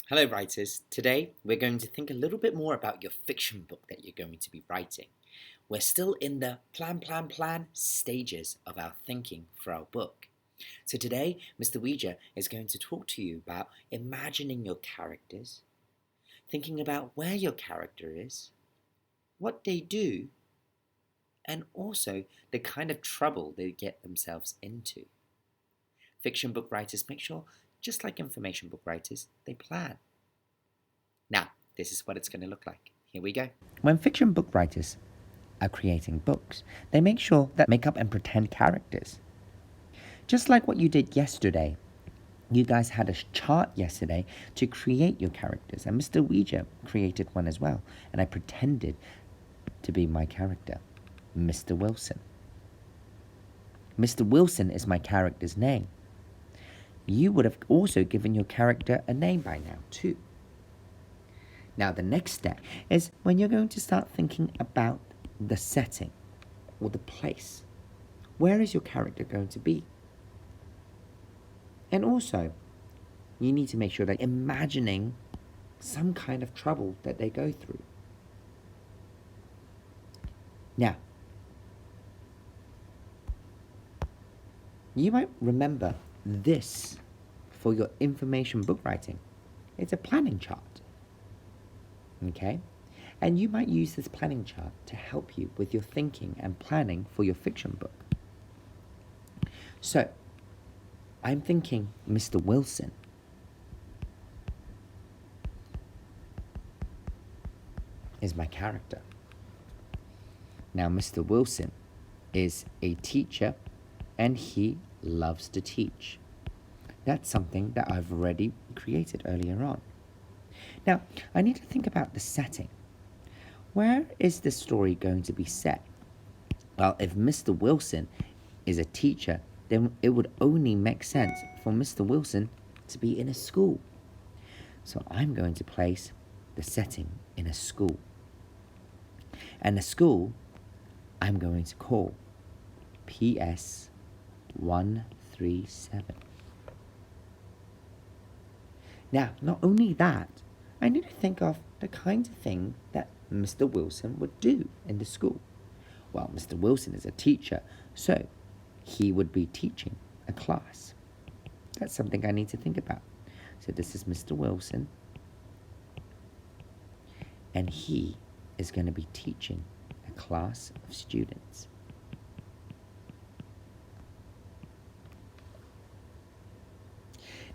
Hello, writers. Today we're going to think a little bit more about your fiction book that you're going to be writing. We're still in the plan stages of our thinking for our book. So today, Mr. Ouija is going to talk to you about imagining your characters, thinking about where your character is, what they do, and also the kind of trouble they get themselves into. Fiction book writers make sure, just like information book writers, they plan. Now, this is what it's going to look like. Here we go. When fiction book writers are creating books, they make sure that make up and pretend characters. Just like what you did yesterday. You guys had a chart yesterday to create your characters, and Mr. Ouija created one as well, and I pretended to be my character, Mr. Wilson. Mr. Wilson is my character's name. You would have also given your character a name by now, too. Now, the next step is when you're going to start thinking about the setting or the place. Where is your character going to be? And also, you need to make sure that imagining some kind of trouble that they go through. Now, you might remember this for your information book writing. It's a planning chart. Okay? And you might use this planning chart to help you with your thinking and planning for your fiction book. So, I'm thinking Mr. Wilson. Is my character. Now, Mr. Wilson is a teacher and he loves to teach. That's something that I've already created earlier on. Now, I need to think about the setting. Where is the story going to be set? Well, if Mr. Wilson is a teacher, then it would only make sense for Mr. Wilson to be in a school. So I'm going to place the setting in a school. And the school I'm going to call PS 137. Now, not only that, I need to think of the kind of thing that Mr. Wilson would do in the school. Well, Mr. Wilson is a teacher, so he would be teaching a class. That's something I need to think about. So this is Mr. Wilson, and he is going to be teaching a class of students.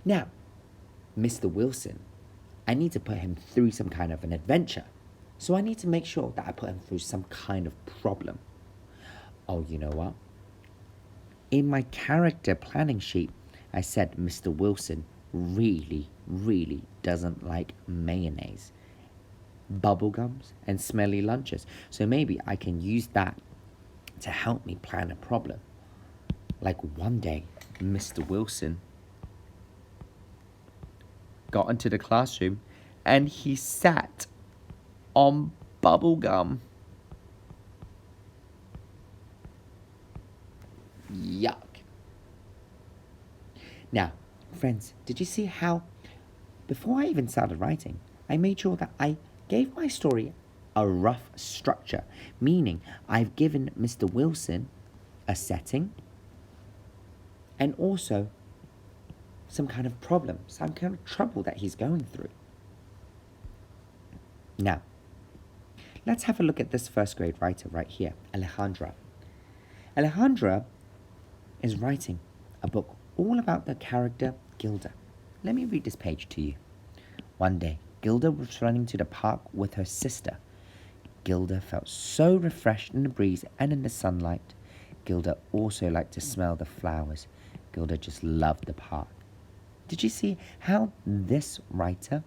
Now, Mr. Wilson, I need to put him through some kind of an adventure. So I need to make sure that I put him through some kind of problem. Oh, you know what? In my character planning sheet, I said Mr. Wilson really doesn't like mayonnaise, bubblegums, and smelly lunches. So maybe I can use that to help me plan a problem. Like one day, Mr. Wilson got into the classroom and he sat on bubblegum. Yuck. Now, friends, did you see how, before I even started writing, I made sure that I gave my story a rough structure, meaning I've given Mr. Wilson a setting and also some kind of problem, some kind of trouble that he's going through. Now, let's have a look at this first grade writer right here, Alejandra. Alejandra is writing a book all about the character Gilda. Let me read this page to you. One day, Gilda was running to the park with her sister. Gilda felt so refreshed in the breeze and in the sunlight. Gilda also liked to smell the flowers. Gilda just loved the park. Did you see how this writer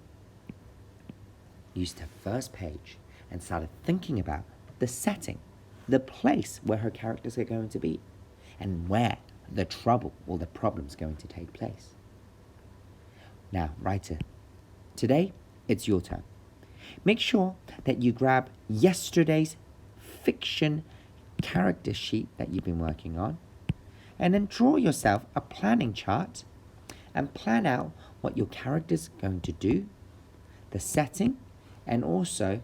used her first page and started thinking about the setting, the place where her characters are going to be, and where the trouble or the problem is going to take place? Now, writer, today it's your turn. Make sure that you grab yesterday's fiction character sheet that you've been working on, and then draw yourself a planning chart and plan out what your character's going to do the setting, and also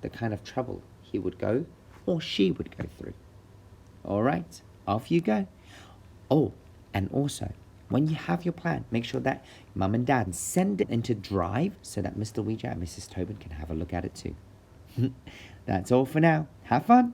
the kind of trouble he would go or she would go through. All right, off you go. Oh, and also, when you have your plan, make sure that mum and dad send it into Drive so that Mr. Ouija and Mrs. Tobin can have a look at it too. That's all for now. Have fun.